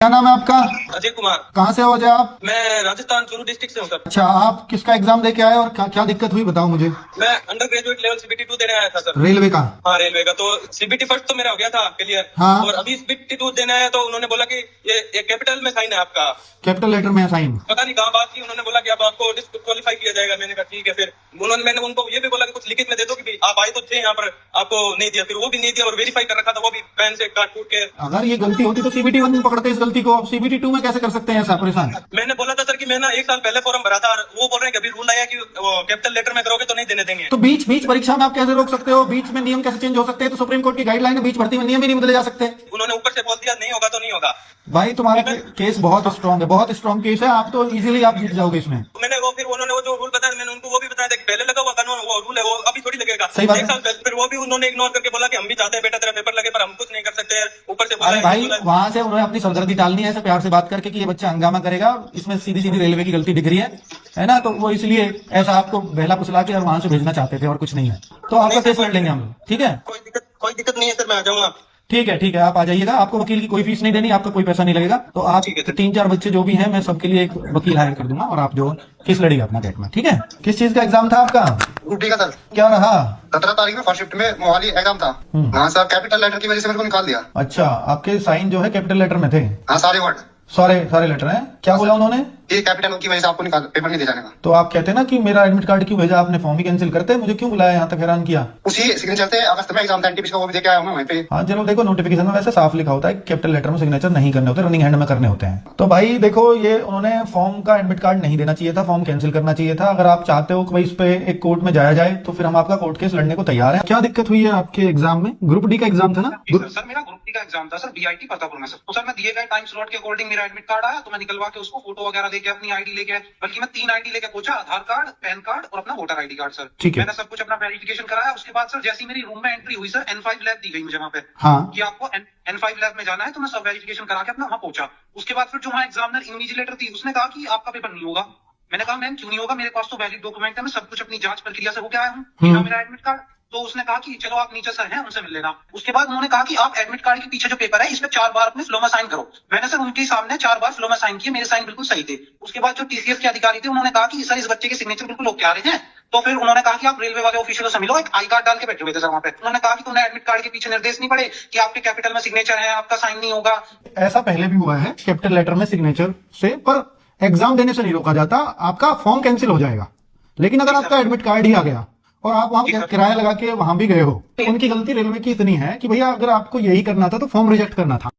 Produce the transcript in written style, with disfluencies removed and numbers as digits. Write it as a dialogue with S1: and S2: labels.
S1: क्या नाम है आपका?
S2: अजय कुमार।
S1: कहाँ से हो अजय आप?
S2: मैं राजस्थान चूरू डिस्ट्रिक्ट से हूँ सर।
S1: अच्छा, आप किसका एग्जाम दे के आए और क्या दिक्कत हुई बताओ मुझे।
S2: मैं अंडर ग्रेजुएट लेवल सीबीटी 2 देने आया था सर।
S1: रेलवे का?
S2: हाँ रेलवे का। तो सीबीटी फर्स्ट तो मेरा हो गया था क्लियर।
S1: हाँ।
S2: और अभी सीबीटी 2 देने आया तो उन्होंने बोला कि ये कैपिटल में साइन है आपका।
S1: कैपिटल लेटर में साइन?
S2: पता नहीं कहाँ बात की, उन्होंने बोला कि अब आपको डिस्क्वालीफाई किया जाएगा। मैंने कहा ठीक है। फिर मैंने उनको ये भी बोला कि कुछ लिखित में दे दो कि आप आए तो थे यहाँ पर, आपको नहीं दिया। फिर वो भी नहीं दिया और वेरीफाई कर रखा था वो भी पेन से काट कूट के।
S1: अगर ये गलती होती तो सीबीटी 1 में पकड़ते इस गलती को, अब सीबीटी 2 में कैसे कर सकते हैं ऐसा? परेशान।
S2: मैंने बोला था सर कि मैं ना 1 साल पहले फॉर्म भरा था और वो बोल रहे हैं कि अभी रूल आया कि कैपिटल लेटर में करोगे तो नहीं देने देंगे।
S1: तो बीच परीक्षा में आप कैसे रोक सकते हो? बीच में नियम कैसे चेंज हो सकते हैं? तो सुप्रीम कोर्ट की गाइडलाइन है, बीच भर्ती में नियम ही नहीं बदले जा सकते।
S2: उन्होंने ऊपर से बोल दिया नहीं होगा तो नहीं होगा।
S1: भाई तुम्हारा केस बहुत स्ट्रांग है, बहुत स्ट्रांग केस है, आप तो इजीली आप जीत जाओगे इसमें।
S2: मैंने वो फिर उन्होंने वो जो रूल बताया मैंने उनको वो भी बताया था कि पहले लगा हुआ कानून वो रूल है वो अभी थोड़ी लगेगा।
S1: सही बात है।
S2: 1 साल पहले फिर वो भी उन्होंने इग्नोर करके बोला कि हम भी चाहते हैं बेटा तेरा पेपर लगे पर हम कुछ नहीं कर सकते। ऊपर से
S1: अरे भाई वहां से उन्होंने अपनी सरदर्दी डालनी है ऐसे प्यार से बात करके कि ये बच्चा हंगामा करेगा, इसमें सीधी सीधी रेलवे की गलती दिख रही है ना, तो वो इसलिए ऐसा आपको बहला फुसला के और वहां से भेजना चाहते थे और कुछ नहीं है। तो आपका केस लड़ लेंगे हम लोग, ठीक है?
S2: कोई दिक्कत नहीं है सर, मैं आ जाऊंगा।
S1: ठीक है, आप आ जाइएगा, आपको वकील की कोई फीस नहीं देनी, आपका कोई पैसा नहीं लगेगा। तो आप 3-4 बच्चे जो भी हैं मैं सबके लिए एक वकील हायर कर दूंगा और आप जो केस लड़िएगा अपना डेट में, ठीक है? किस चीज का एग्जाम था आपका?
S3: ग्रुप डी का सर।
S1: क्या रहा?
S3: 17 तारीख में फर्स्ट शिफ्ट में मोहाली एग्जाम था। हाँ सर, कैपिटल लेटर की वजह से मेरे को निकाल दिया।
S1: अच्छा, आपके साइन जो है कैपिटल लेटर में थे?
S3: हाँ सारे वर्ड
S1: सारे लेटर हैं। क्या बोला उन्होंने?
S3: ये कैपिटल की वजह से आपको निकाल पेपर नहीं दे जाने का।
S1: तो आप कहते ना कि मेरा एडमिट कार्ड क्यों भेजा आपने, फॉर्म ही कैंसिल करते, मुझे क्यों बुलाया यहाँ तक, हैरान किया।
S3: उसी सिग्नेचर थे अगस्त में एग्जाम था एनटीपीसी का, वो भी देके आया हूँ मैं वहीं पे।
S1: हाँ चलो देखो, नोटिफिकेशन में वैसे साफ लिखा होता है कैपिटल लेटर में सिग्नेचर नहीं करने होते, रनिंग हैंड में करने होते हैं। तो भाई देखो, ये उन्होंने फॉर्म का एडमिट कार्ड नहीं देना चाहिए था, फॉर्म कैंसिल करना चाहिए था। अगर आप चाहते हो कि भाई इस पे एक कोर्ट में जाया जाए तो फिर हम आपका कोर्ट केस लड़ने को तैयार है। क्या दिक्कत हुई है आपके एग्जाम में? ग्रुप डी का एग्जाम था ना?
S4: सर मेरा ग्रुप डी का एग्जाम था सर, बीआईटी प्रतापपुर में सर। तो सर मैं दिए गए टाइम स्लॉट के अकॉर्डिंग मेरा एडमिट कार्ड आया तो मैं निकलवा के उसको फोटो वगैरह लेके अपनी आईडी लेके, बल्कि मैं 3 आईडी लेके पहुंचा, आधार कार्ड, पैन कार्ड और अपना वोटर आईडी कार्ड सर।
S1: ठीक है।
S4: मैंने सब कुछ अपना वेरिफिकेशन कराया। उसके बाद सर जैसी मेरी रूम में एंट्री हुई सर, N5 लैब दी गई मुझे वहाँ पे।
S1: हाँ।
S4: कि आपको N5 लैब में जाना है। तो मैं सब वेरिफिकेशन करा के अपना वहाँ पहुंचा। उसके बाद फिर जो वहाँ एग्जामिनर इन्विजिलेटर थी उसने कहा कि आपका पेपर नहीं होगा। मैंने कहा मैम क्यों नहीं होगा, मेरे पास तो वैलिड डॉक्यूमेंट है, मैं सब कुछ अपनी जांच प्रक्रिया से होके आया हूँ, मेरा एडमिट कार्ड। तो उसने कहा कि चलो आप नीचे सर हैं उनसे मिल लेना। उसके बाद उन्होंने कहा कि आप एडमिट कार्ड के पीछे जो पेपर है इस पे 4 बार अपने फ्लो में साइन करो। मैंने सर उनके सामने 4 बार फ्लो में साइन किए, मेरे साइन बिल्कुल सही थे। उसके बाद जो टीसीएस के अधिकारी थे उन्होंने कहा कि सर इस बच्चे के सिग्नेचर बिल्कुल ओके आ रहे हैं। तो फिर उन्होंने कहा कि आप रेलवे वाले ऑफिशियलों से मिलो, एक आई कार्ड डाल के बैठे हुए थे सर वहाँ पे। उन्होंने कहा कि तुमने एडमिट कार्ड के पीछे निर्देश नहीं पड़े कि आपके कैपिटल में सिग्नेचर है, आपका साइन नहीं होगा।
S1: ऐसा पहले भी हुआ है कैपिटल लेटर में सिग्नेचर से, पर एग्जाम देने से नहीं रोका जाता, आपका फॉर्म कैंसिल हो जाएगा। लेकिन अगर आपका एडमिट कार्ड ही आ गया और आप वहां किराया लगा के वहां भी गए हो, तो उनकी गलती रेलवे की इतनी है कि भैया अगर आपको यही करना था तो फॉर्म रिजेक्ट करना था।